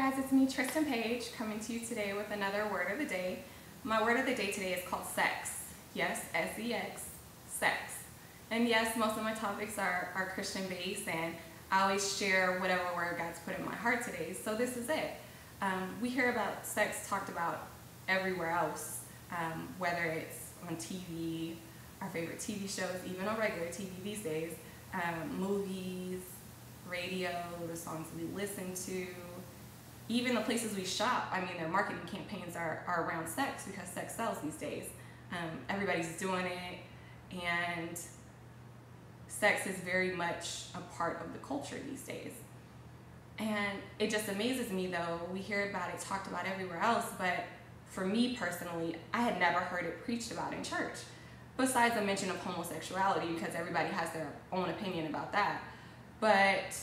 guys, it's me, Tristan Page, coming to you today with another word of the day. My word of the day today is called sex. Yes, S-E-X, sex. And yes, most of my topics are Christian based, and I always share whatever word God's put in my heart today. So this is it. We hear about sex talked about everywhere else, whether it's on TV, our favorite TV shows, even on regular TV these days, movies, radio, the songs we listen to, even the places we shop. I mean, their marketing campaigns are around sex because sex sells these days. Everybody's doing it, and sex is very much a part of the culture these days. And it just amazes me, though, we hear about it talked about everywhere else, but for me personally, I had never heard it preached about in church, besides the mention of homosexuality, because everybody has their own opinion about that. But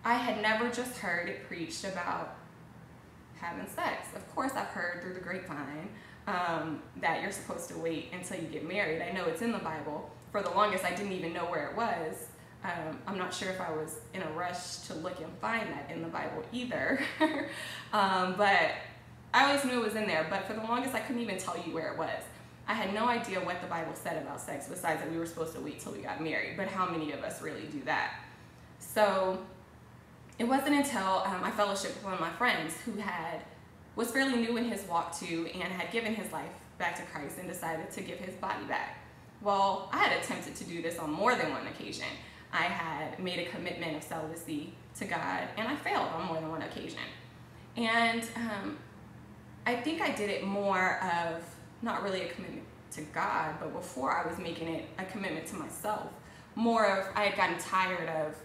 I had never just heard it preached about having sex. Of course, I've heard through the grapevine that you're supposed to wait until you get married. I know it's in the Bible. For the longest, I didn't even know where it was. I'm not sure if I was in a rush to look and find that in the Bible either. But I always knew it was in there, but for the longest, I couldn't even tell you where it was. I had no idea what the Bible said about sex, besides that we were supposed to wait till we got married, but how many of us really do that? So it wasn't until I fellowshiped with one of my friends who was fairly new in his walk too, and had given his life back to Christ and decided to give his body back. Well, I had attempted to do this on more than one occasion. I had made a commitment of celibacy to God, and I failed on more than one occasion. And I think I did it more of not really a commitment to God, but before I was making it a commitment to myself. More of, I had gotten tired of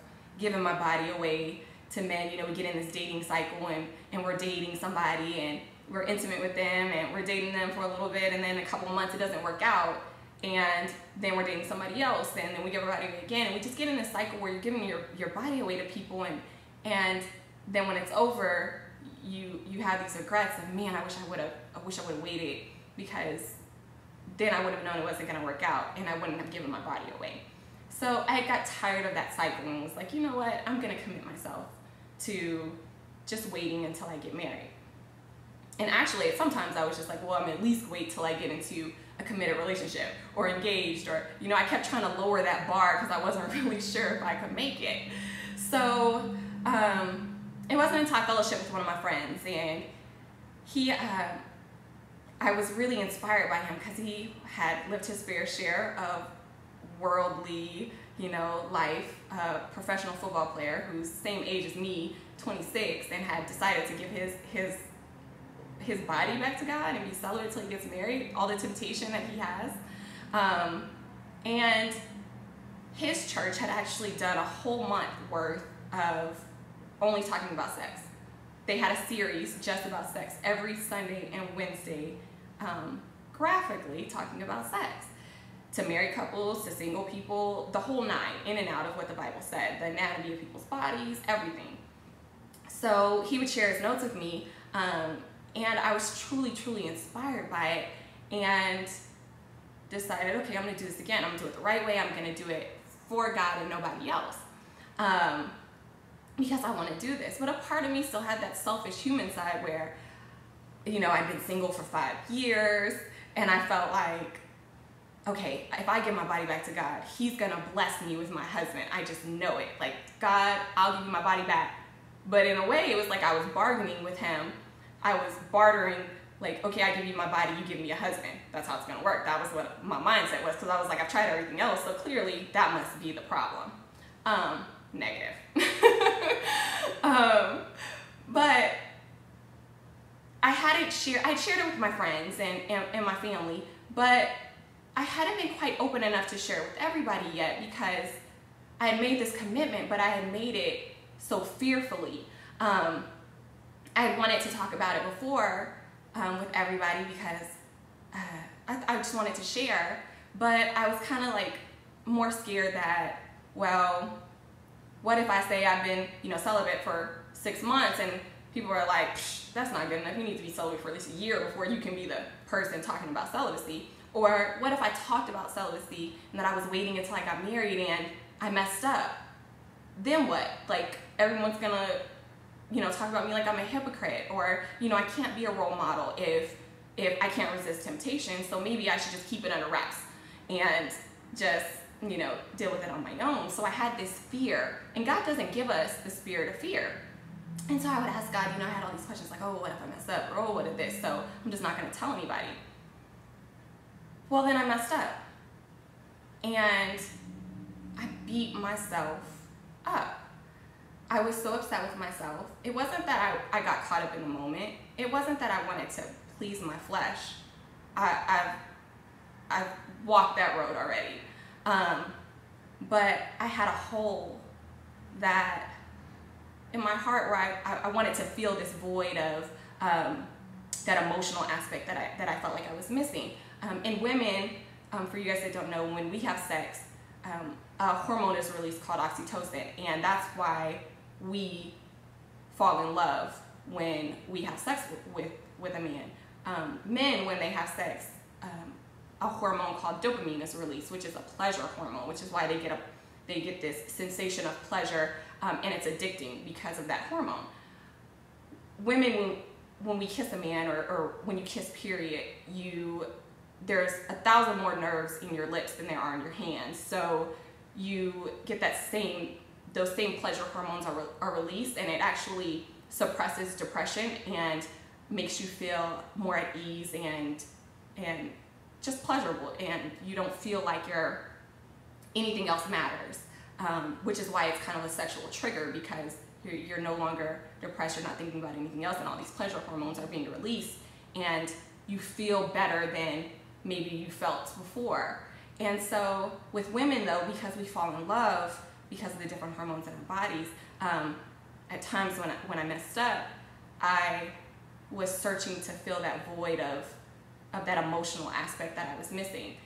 giving my body away to men. You know, we get in this dating cycle and we're dating somebody and we're intimate with them and we're dating them for a little bit, and then in a couple of months it doesn't work out, and then we're dating somebody else, and then we give our body away again, and we just get in this cycle where you're giving your body away to people, and then when it's over, you have these regrets of, man, I wish I would have waited, because then I would have known it wasn't going to work out and I wouldn't have given my body away. So I got tired of that cycle and was like, you know what, I'm going to commit myself to just waiting until I get married. And actually, sometimes I was just like, well, I'm at least wait till I get into a committed relationship or engaged, or, you know, I kept trying to lower that bar because I wasn't really sure if I could make it. So it wasn't until I fellowship with one of my friends, and I was really inspired by him because he had lived his fair share of worldly, you know, life, a professional football player who's same age as me, 26, and had decided to give his body back to God and be celibate until he gets married, all the temptation that he has. And his church had actually done a whole month worth of only talking about sex. They had a series just about sex every Sunday and Wednesday, graphically talking about sex. To married couples, to single people, the whole nine, in and out of what the Bible said, the anatomy of people's bodies, everything. So he would share his notes with me, and I was truly, truly inspired by it, and decided, okay, I'm going to do this again. I'm going to do it the right way. I'm going to do it for God and nobody else, because I want to do this. But a part of me still had that selfish human side where, you know, I'd been single for 5 years, and I felt like, okay, if I give my body back to God, he's going to bless me with my husband. I just know it. Like, God, I'll give you my body back. But in a way, it was like I was bargaining with him. I was bartering, like, okay, I give you my body, you give me a husband. That's how it's going to work. That was what my mindset was, because I was like, I've tried everything else, so clearly that must be the problem. Negative. But I'd shared it with my friends and my family, but I hadn't been quite open enough to share it with everybody yet, because I had made this commitment, but I had made it so fearfully. I wanted to talk about it before with everybody, because I just wanted to share, but I was kind of like more scared that, well, what if I say I've been, you know, celibate for 6 months, and people are like, that's not good enough, you need to be celibate for at least a year before you can be the person talking about celibacy. Or what if I talked about celibacy and that I was waiting until I got married and I messed up? Then what? Like, everyone's gonna talk about me like I'm a hypocrite, or, I can't be a role model if I can't resist temptation, so maybe I should just keep it under wraps and just, deal with it on my own. So I had this fear, and God doesn't give us the spirit of fear. And so I would ask God, I had all these questions like, oh, what if I mess up? Or, oh, what if this? So I'm just not going to tell anybody. Well, then I messed up. And I beat myself up. I was so upset with myself. It wasn't that I got caught up in the moment. It wasn't that I wanted to please my flesh. I've walked that road already. But I had a hole that in my heart where I wanted to fill this void of that emotional aspect that I felt like I was missing. And women, for you guys that don't know, when we have sex, a hormone is released called oxytocin, and that's why we fall in love when we have sex with a man. Men, when they have sex, a hormone called dopamine is released, which is a pleasure hormone, which is why they get this sensation of pleasure, and it's addicting because of that hormone. Women, when we kiss a man, or when you kiss, period, there's 1,000 more nerves in your lips than there are in your hands. So you get those same pleasure hormones are released, and it actually suppresses depression and makes you feel more at ease and just pleasurable, and you don't feel like anything else matters, which is why it's kind of a sexual trigger, because you're no longer depressed, you're not thinking about anything else, and all these pleasure hormones are being released, and you feel better than maybe you felt before. And so with women, though, because we fall in love because of the different hormones in our bodies, at times when I messed up, I was searching to fill that void of that emotional aspect that I was missing.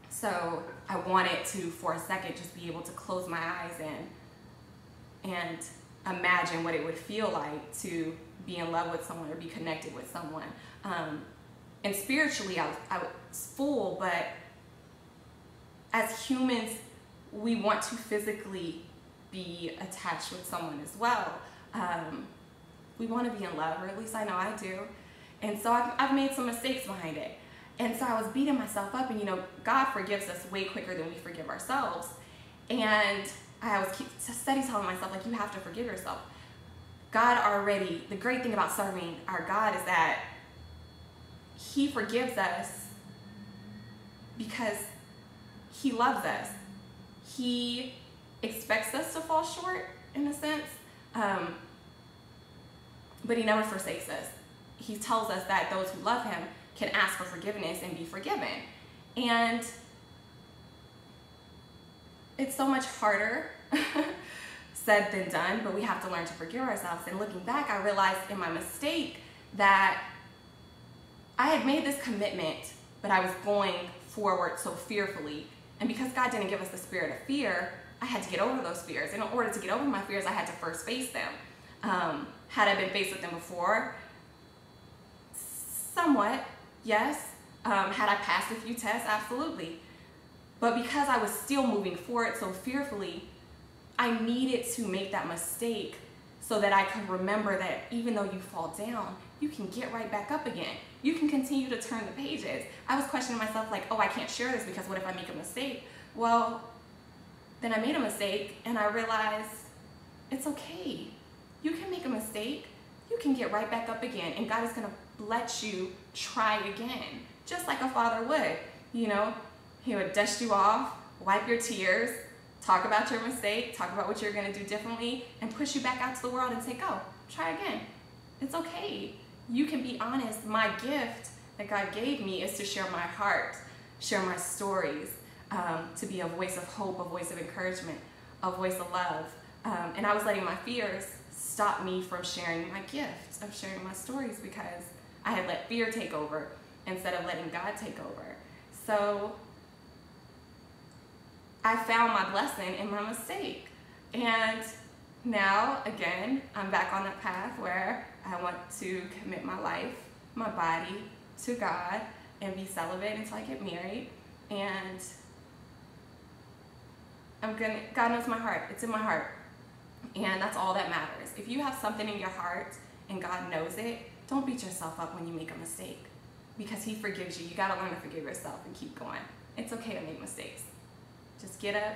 So I wanted to, for a second, just be able to close my eyes and imagine what it would feel like to be in love with someone or be connected with someone. And spiritually, I was full, but as humans, we want to physically be attached with someone as well. We want to be in love, or at least I know I do. And so I've made some mistakes behind it. And so I was beating myself up, and God forgives us way quicker than we forgive ourselves. And I was steady telling myself, like, you have to forgive yourself. The great thing about serving our God is that He forgives us because He loves us. He expects us to fall short, in a sense, but He never forsakes us. He tells us that those who love Him can ask for forgiveness and be forgiven. And it's so much harder said than done, but we have to learn to forgive ourselves. And looking back, I realized in my mistake that I had made this commitment, but I was going forward so fearfully. And because God didn't give us the spirit of fear, I had to get over those fears. In order to get over my fears, I had to first face them. Had I been faced with them before? Somewhat, yes. Had I passed a few tests? Absolutely. But because I was still moving forward so fearfully, I needed to make that mistake so that I could remember that even though you fall down, you can get right back up again. You can continue to turn the pages. I was questioning myself like, oh, I can't share this because what if I make a mistake? Well, then I made a mistake, and I realized it's okay. You can make a mistake. You can get right back up again, and God is going to let you try again, just like a father would. He would dust you off, wipe your tears, talk about your mistake, talk about what you're going to do differently, and push you back out to the world and say, go, try again. It's okay. You can be honest. My gift that God gave me is to share my heart, share my stories, to be a voice of hope, a voice of encouragement, a voice of love. And I was letting my fears stop me from sharing my gift, of sharing my stories, because I had let fear take over instead of letting God take over. So I found my blessing in my mistake. And now, again, I'm back on that path where I want to commit my life, my body to God, and be celibate until I get married. And God knows my heart. It's in my heart. And that's all that matters. If you have something in your heart and God knows it, don't beat yourself up when you make a mistake, because he forgives you. You got to learn to forgive yourself and keep going. It's okay to make mistakes. Just get up,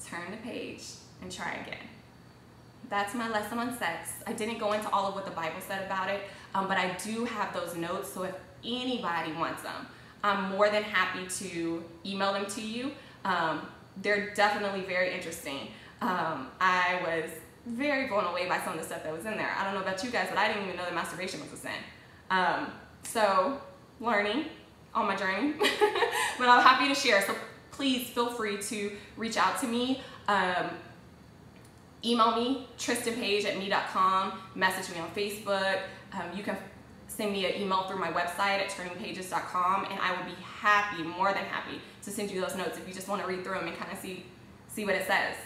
turn the page, and try again. That's my lesson on sex. I didn't go into all of what the Bible said about it, but I do have those notes, so if anybody wants them, I'm more than happy to email them to you. They're definitely very interesting. I was very blown away by some of the stuff that was in there. I don't know about you guys, but I didn't even know that masturbation was a sin. So, learning on my journey, but I'm happy to share. So please feel free to reach out to me. Email me, tristanpage@me.com, message me on Facebook. You can send me an email through my website at turningpages.com, and I will be happy, more than happy, to send you those notes if you just want to read through them and kind of see what it says.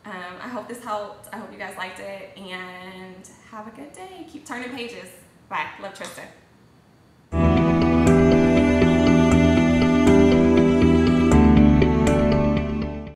I hope this helped. I hope you guys liked it, and have a good day. Keep turning pages. Bye. Love, Tristan.